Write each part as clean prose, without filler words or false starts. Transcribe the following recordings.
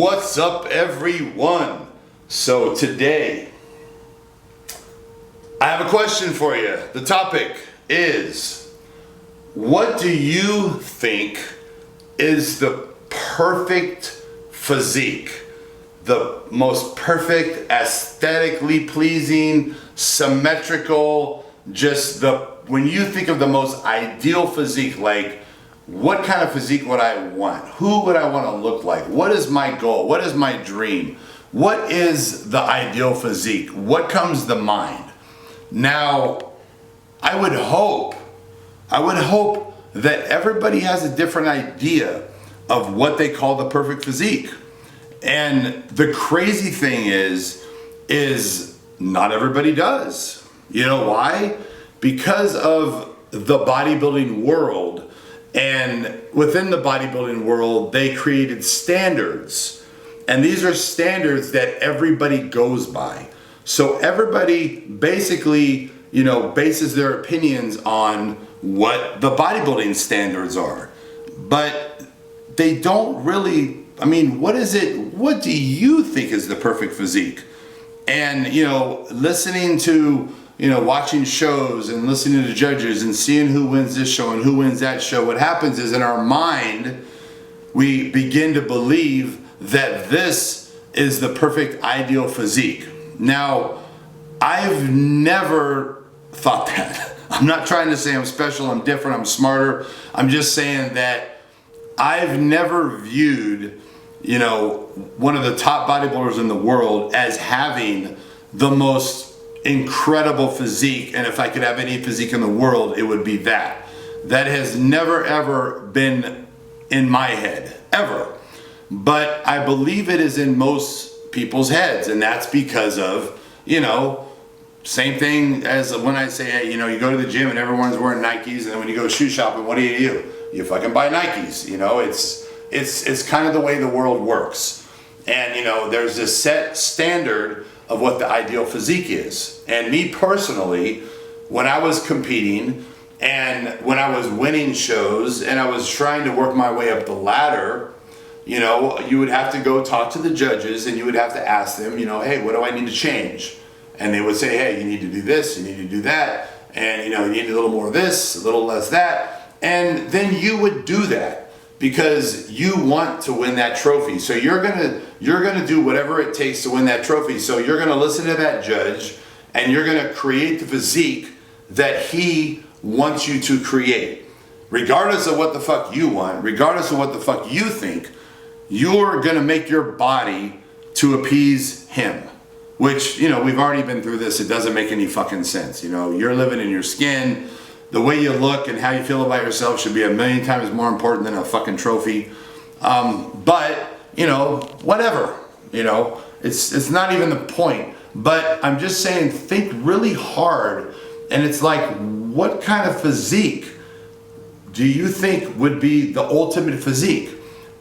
What's up, everyone? So today I have a question for you. The topic is, what do you think is the perfect physique? The most perfect, aesthetically pleasing, symmetrical, when you think of the most ideal physique, like, what kind of physique would I want? Who would I want to look like? What is my goal? What is my dream? What is the ideal physique? What comes to mind? Now, I would hope that everybody has a different idea of what they call the perfect physique. And the crazy thing is not everybody does. You know why? Because of the bodybuilding world. And within the bodybuilding world, they created standards. And these are standards that everybody goes by. So everybody basically, bases their opinions on what the bodybuilding standards are. But they don't really, what do you think is the perfect physique? And, listening to, watching shows and listening to judges and seeing who wins this show and who wins that show, what happens is in our mind, we begin to believe that this is the perfect ideal physique. Now, I've never thought that. I'm not trying to say I'm special, I'm different, I'm smarter. I'm just saying that I've never viewed, one of the top bodybuilders in the world as having the most incredible physique, and if I could have any physique in the world, it would be that. That has never ever been in my head, ever. But I believe it is in most people's heads, and that's because of, same thing as when I say, hey, you go to the gym and everyone's wearing Nikes, and then when you go shoe shopping, what do? You fucking buy Nikes. It's kind of the way the world works. And there's this set standard of what the ideal physique is. And me personally, when I was competing and when I was winning shows and I was trying to work my way up the ladder, you would have to go talk to the judges and you would have to ask them, hey, what do I need to change? And they would say, hey, you need to do this, you need to do that, and you need a little more of this, a little less that. And then you would do that because you want to win that trophy. So you're gonna do whatever it takes to win that trophy. So you're gonna listen to that judge and you're gonna create the physique that he wants you to create. Regardless of what the fuck you want, regardless of what the fuck you think, you're gonna make your body to appease him. Which, we've already been through this. It doesn't make any fucking sense. You're living in your skin. The way you look and how you feel about yourself should be a million times more important than a fucking trophy. But, whatever. It's not even the point. But I'm just saying, think really hard. And it's like, what kind of physique do you think would be the ultimate physique?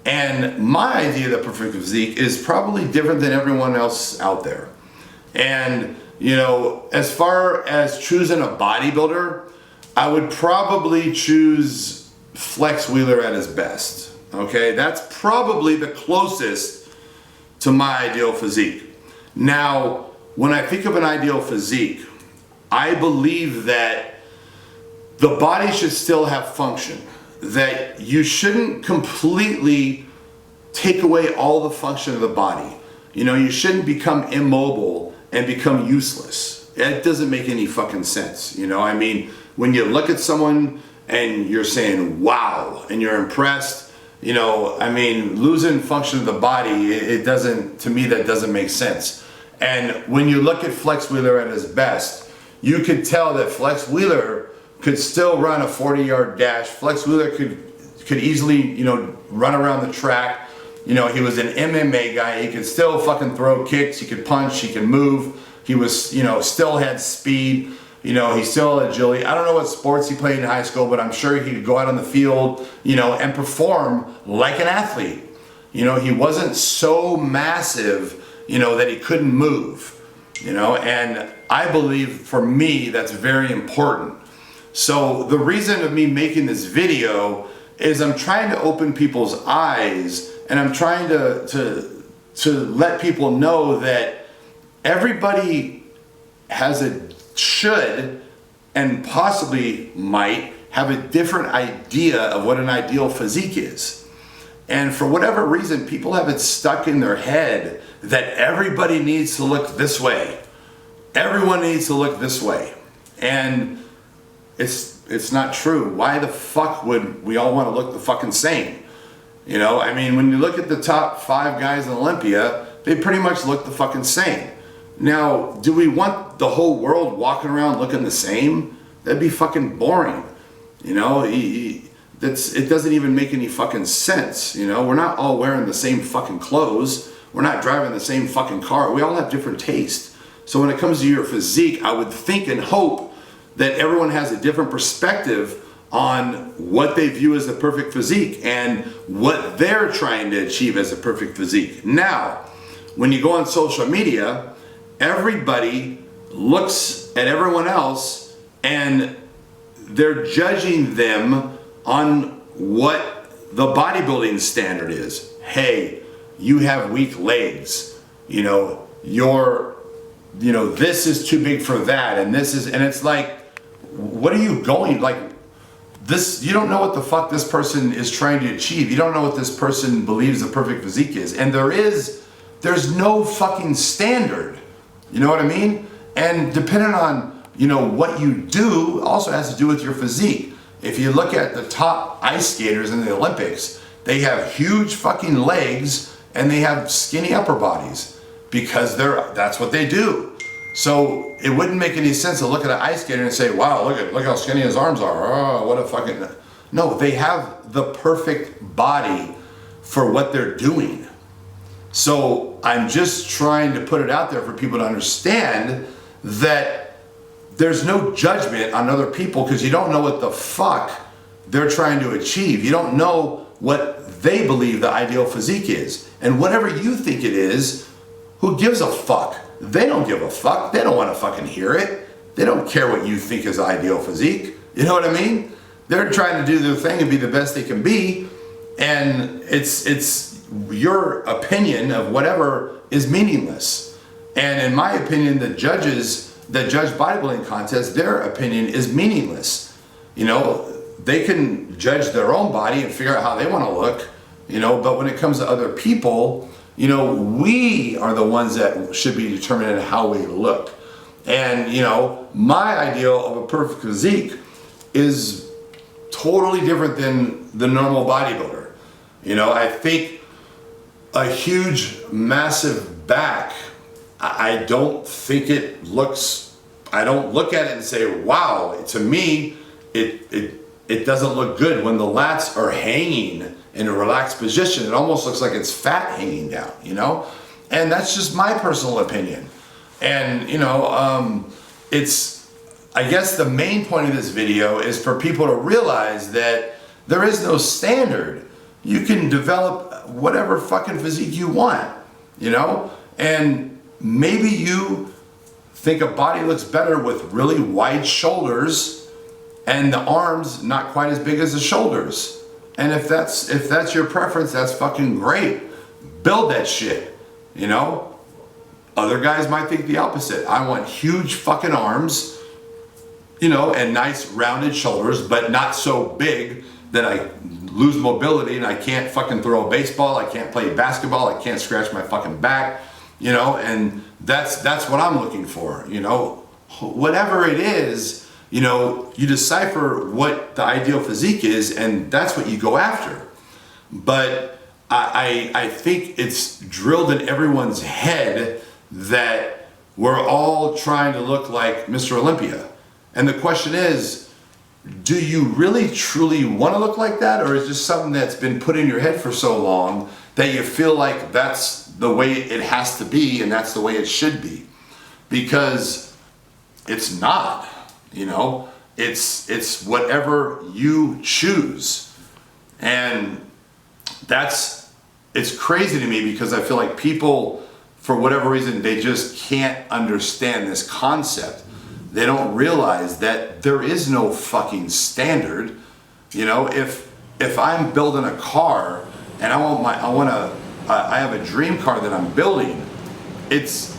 And my idea of the perfect physique is probably different than everyone else out there. And, as far as choosing a bodybuilder, I would probably choose Flex Wheeler at his best. Okay, that's probably the closest to my ideal physique. Now, when I think of an ideal physique, I believe that the body should still have function. That you shouldn't completely take away all the function of the body. You shouldn't become immobile and become useless. It doesn't make any fucking sense. When you look at someone and you're saying, wow, and you're impressed, losing function of the body, to me, that doesn't make sense. And when you look at Flex Wheeler at his best, you could tell that Flex Wheeler could still run a 40-yard dash. Flex Wheeler could easily, run around the track. He was an MMA guy. He could still fucking throw kicks. He could punch. He could move. He was, still had speed. He still had agility. I don't know what sports he played in high school, but I'm sure he could go out on the field, and perform like an athlete. He wasn't so massive, that he couldn't move, and I believe for me, that's very important. So the reason of me making this video is I'm trying to open people's eyes, and I'm trying to to let people know that everybody should and possibly might have a different idea of what an ideal physique is. And for whatever reason, people have it stuck in their head that everybody needs to look this way. Everyone needs to look this way. And it's not true. Why the fuck would we all want to look the fucking same? You know, I mean, when you look at the top 5 guys in Olympia, they pretty much look the fucking same. Now, do we want the whole world walking around looking the same? That'd be fucking boring. You know, it doesn't even make any fucking sense. You know, we're not all wearing the same fucking clothes. We're not driving the same fucking car. We all have different taste. So when it comes to your physique, I would think and hope that everyone has a different perspective on what they view as the perfect physique and what they're trying to achieve as a perfect physique. Now, when you go on social media, everybody looks at everyone else and they're judging them on what the bodybuilding standard is. Hey, you have weak legs. You know, this is too big for that, and it's like, what are you going, like, this, you don't know what the fuck this person is trying to achieve. You don't know what this person believes the perfect physique is. And there's no fucking standard. You know what I mean? And depending on, you know, what you do also has to do with your physique. If you look at the top ice skaters in the Olympics, they have huge fucking legs and they have skinny upper bodies because that's what they do. So it wouldn't make any sense to look at an ice skater and say, wow, look how skinny his arms are. Oh, what a fucking... No, they have the perfect body for what they're doing. So I'm just trying to put it out there for people to understand that there's no judgment on other people because you don't know what the fuck they're trying to achieve. You don't know what they believe the ideal physique is. And whatever you think it is, who gives a fuck? They don't give a fuck. They don't want to fucking hear it. They don't care what you think is ideal physique. You know what I mean? They're trying to do their thing and be the best they can be. And it's your opinion of whatever is meaningless. And in my opinion, the judges that judge bodybuilding contests, their opinion is meaningless. You know, they can judge their own body and figure out how they want to look, you know, but when it comes to other people, you know, we are the ones that should be determining how we look. And, you know, my ideal of a perfect physique is totally different than the normal bodybuilder. You know, I think a huge, massive back, I don't think it looks, I don't look at it and say, wow, to me, it doesn't look good. When the lats are hanging in a relaxed position, it almost looks like it's fat hanging down, you know? And that's just my personal opinion. And, you know, I guess the main point of this video is for people to realize that there is no standard. You can develop whatever fucking physique you want, you know? And maybe you think a body looks better with really wide shoulders and the arms not quite as big as the shoulders. And if that's your preference, that's fucking great. Build that shit, you know? Other guys might think the opposite. I want huge fucking arms, you know, and nice rounded shoulders, but not so big that I lose mobility and I can't fucking throw a baseball, I can't play basketball, I can't scratch my fucking back, you know, and that's what I'm looking for, you know? Whatever it is, you know, you decipher what the ideal physique is and that's what you go after. But I think it's drilled in everyone's head that we're all trying to look like Mr. Olympia. And the question is, do you really truly want to look like that? Or is it just something that's been put in your head for so long that you feel like that's the way it has to be and that's the way it should be? Because it's not, you know, it's whatever you choose. And it's crazy to me because I feel like people, for whatever reason, they just can't understand this concept. They don't realize that there is no fucking standard. You know, if I'm building a car and I want I have a dream car that I'm building. It's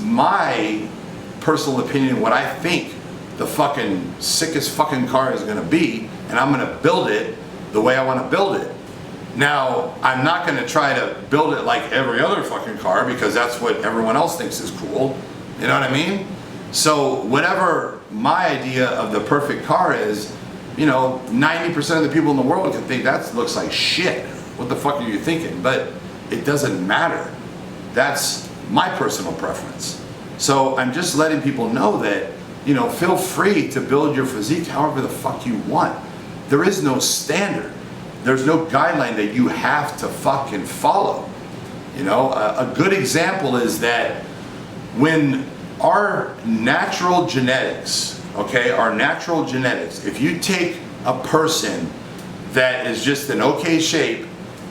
my personal opinion, what I think the fucking sickest fucking car is gonna be, and I'm gonna build it the way I wanna build it. Now, I'm not gonna try to build it like every other fucking car because that's what everyone else thinks is cool. You know what I mean? So whatever my idea of the perfect car is, 90% of the people in the world can think that looks like shit. What the fuck are you thinking? But it doesn't matter. That's my personal preference. So I'm just letting people know that, feel free to build your physique however the fuck you want. There is no standard. There's no guideline that you have to fucking follow. A good example is that when our natural genetics, if you take a person that is just in okay shape,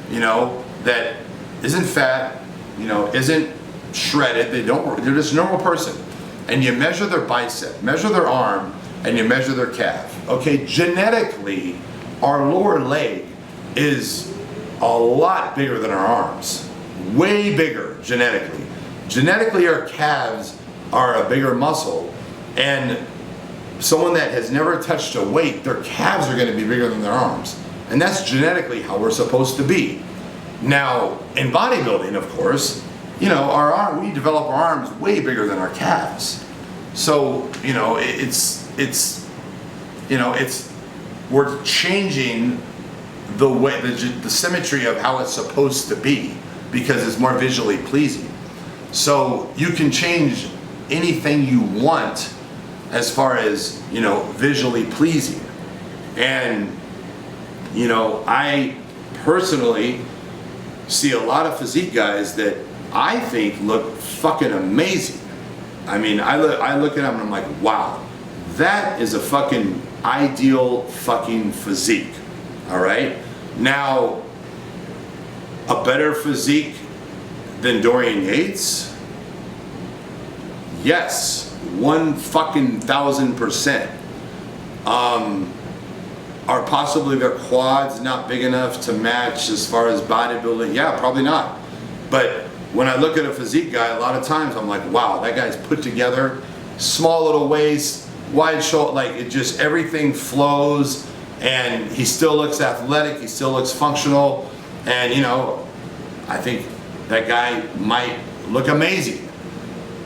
that isn't fat, isn't shredded, they're just a normal person, and you measure their bicep, measure their arm, and you measure their calf. Okay, genetically, our lower leg is a lot bigger than our arms. Way bigger genetically. Genetically, our calves are a bigger muscle, and someone that has never touched a weight, their calves are going to be bigger than their arms. And that's genetically how we're supposed to be. Now, in bodybuilding, of course, we develop our arms way bigger than our calves. So, we're changing the way, the symmetry of how it's supposed to be because it's more visually pleasing. So you can change anything you want as far as, visually pleasing. And, I personally see a lot of physique guys that I think look fucking amazing. I mean, I look at them and I'm like, wow, that is a fucking ideal fucking physique. All right? Now, a better physique than Dorian Yates? Yes, 1,000%. Are possibly their quads not big enough to match as far as bodybuilding? Yeah, probably not. But when I look at a physique guy, a lot of times I'm like, wow, that guy's put together, small little waist, wide shoulder, like it just, everything flows, and he still looks athletic, he still looks functional, and I think that guy might look amazing,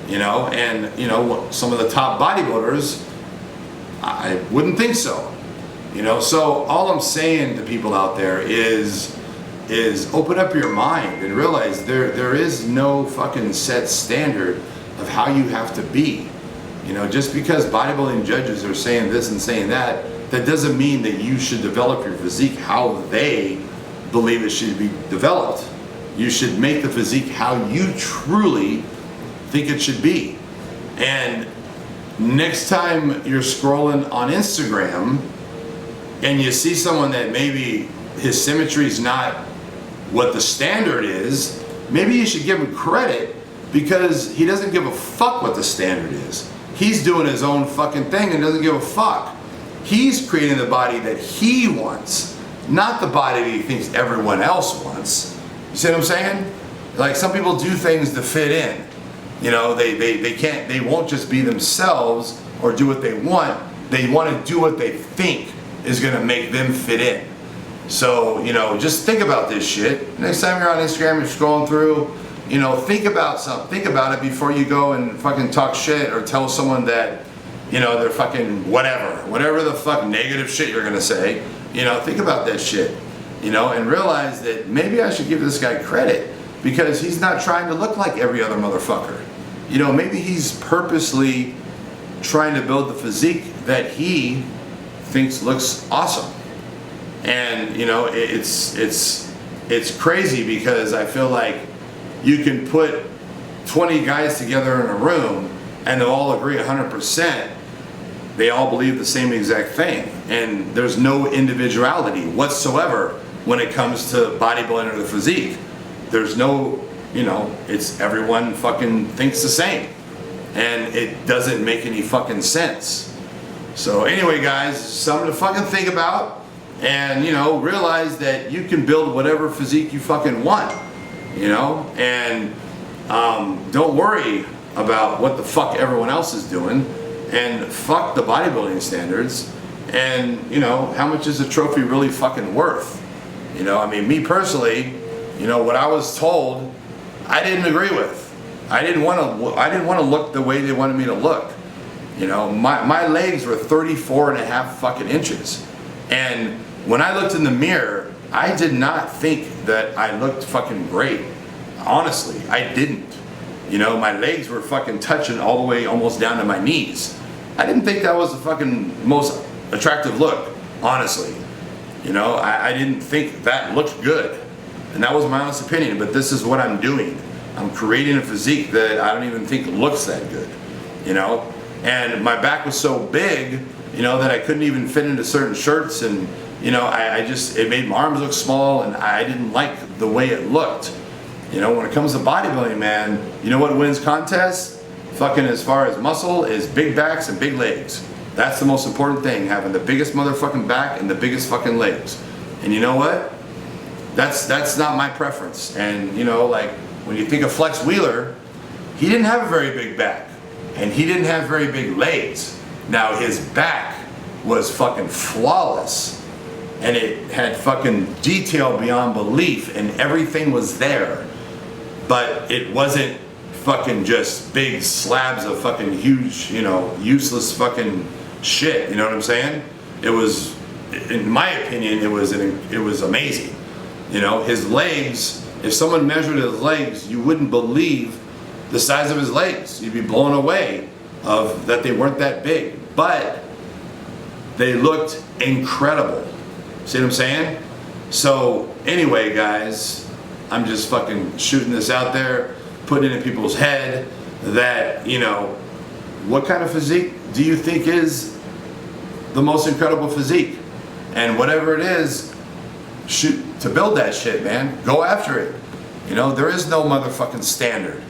and some of the top bodybuilders, I wouldn't think so. So all I'm saying to people out there is open up your mind and realize there is no fucking set standard of how you have to be. Just because bodybuilding judges are saying this and saying that doesn't mean that you should develop your physique how they believe it should be developed. You should make the physique how you truly think it should be. And next time you're scrolling on Instagram and you see someone that maybe his symmetry is not what the standard is, maybe you should give him credit because he doesn't give a fuck what the standard is. He's doing his own fucking thing and doesn't give a fuck. He's creating the body that he wants, not the body that he thinks everyone else wants. You see what I'm saying? Like, some people do things to fit in. They won't just be themselves or do what they want. They want to do what they think is going to make them fit in. So, just think about this shit. Next time you're on Instagram, you're scrolling through, think about something. Think about it before you go and fucking talk shit or tell someone that, they're fucking whatever the fuck negative shit you're going to say. Think about that shit, and realize that maybe I should give this guy credit because he's not trying to look like every other motherfucker. Maybe he's purposely trying to build the physique that he thinks looks awesome. And it's crazy because I feel like you can put 20 guys together in a room and they'll all agree 100%. They all believe the same exact thing, and there's no individuality whatsoever when it comes to bodybuilding or the physique. There's no, it's everyone fucking thinks the same, and it doesn't make any fucking sense. So anyway, guys, something to fucking think about, and realize that you can build whatever physique you fucking want. you know? And don't worry about what the fuck everyone else is doing, and fuck the bodybuilding standards. And you know, how much is a trophy really fucking worth? You know, I mean, me personally, you know, what I was told, I didn't agree with. I didn't want to look the way they wanted me to look. You know, my legs were 34 and a half fucking inches. And when I looked in the mirror, I did not think that I looked fucking great. Honestly, I didn't. You know, my legs were fucking touching all the way almost down to my knees. I didn't think that was the fucking most attractive look, honestly. You know, I didn't think that looked good. And that was my honest opinion, but this is what I'm doing. I'm creating a physique that I don't even think looks that good, you know? And my back was so big, you know, that I couldn't even fit into certain shirts, and, you know, it made my arms look small, and I didn't like the way it looked. You know, when it comes to bodybuilding, man, you know what wins contests? Fucking as far as muscle is big backs and big legs. That's the most important thing, having the biggest motherfucking back and the biggest fucking legs. And you know what? That's not my preference. And you know, like when you think of Flex Wheeler, he didn't have a very big back, and he didn't have very big legs. Now his back was fucking flawless, and it had fucking detail beyond belief, and everything was there. But it wasn't fucking just big slabs of fucking huge, you know, useless fucking shit. You know what I'm saying? It was, in my opinion, it was amazing. You know, his legs, if someone measured his legs, you wouldn't believe the size of his legs. You'd be blown away of that they weren't that big, but they looked incredible. See what I'm saying? So anyway, guys, I'm just fucking shooting this out there, putting it in people's head that, you know, what kind of physique do you think is the most incredible physique? And whatever it is, shoot to build that shit, man. Go after it. You know, there is no motherfucking standard,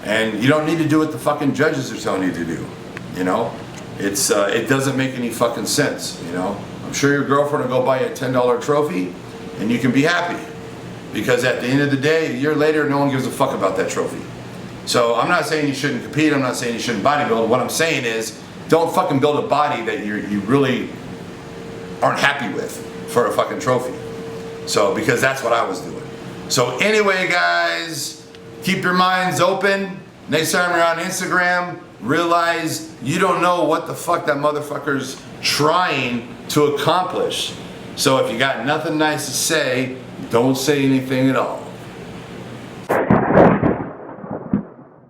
and you don't need to do what the fucking judges are telling you to do. You know, it doesn't make any fucking sense. You know, I'm sure your girlfriend will go buy you a $10 trophy, and you can be happy, because at the end of the day, a year later, no one gives a fuck about that trophy. So I'm not saying you shouldn't compete. I'm not saying you shouldn't bodybuild. What I'm saying is, don't fucking build a body that you really aren't happy with for a fucking trophy. So, because that's what I was doing. So anyway, guys, keep your minds open. Next time you're on Instagram, realize you don't know what the fuck that motherfucker's trying to accomplish. So if you got nothing nice to say, don't say anything at all.